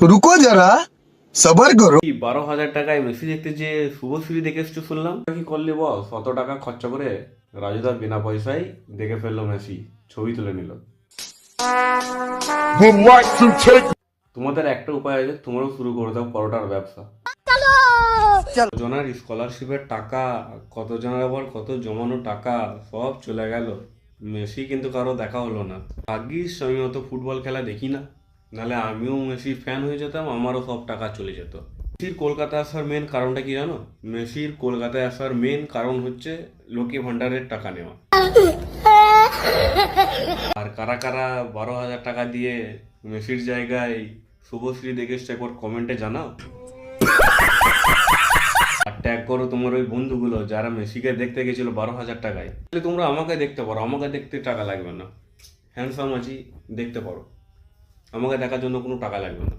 रुको जरा सबर करो। 12,000 টাকায় মেসি দেখতে যে শুভশ্রী দেখে এসছো শুনলাম। কি করলি বস? 100 টাকা খরচা করে রাজুদার বিনা পয়সায় দেখে ফেললো মেসি, ছবি তুলে নিল। তোমাদের একটা উপায় আছে, তোমরাও শুরু করে দাও পরোটার ব্যবসা। জনের স্কলারশিপের টাকা, কত জনের আবার কত জমানো টাকা সব চলে গেল। মেসি কিন্তু কারো দেখা হলো না। ভাগ্যিস আমি অত ফুটবল খেলা দেখি না, নাহলে আমিও মেসির ফ্যান হয়ে যেতাম, আমারও সব টাকা চলে যেত। মেসির কলকাতায় আসার মেন কারণটা কি জানো? মেসির কলকাতায় আসার মেন কারণ হচ্ছে লক্ষ্মী ভান্ডারের টাকা নেওয়া। আর কারা কারা 12,000 টাকা দিয়ে মেসির জায়গায় শুভশ্রী দেখে এসছে একবার কমেন্টে জানাও। আর ট্যাগ করো তোমার ওই বন্ধুগুলো যারা মেসিকে দেখতে গেছিল 12,000 টাকায়। তাহলে তোমরা আমাকে দেখতে পারো, আমাকে দেখতে টাকা লাগবে না, হ্যান্ডসাম আছি, দেখতে পারো, আমাকে দেখার জন্য কোনো টাকা লাগবে না।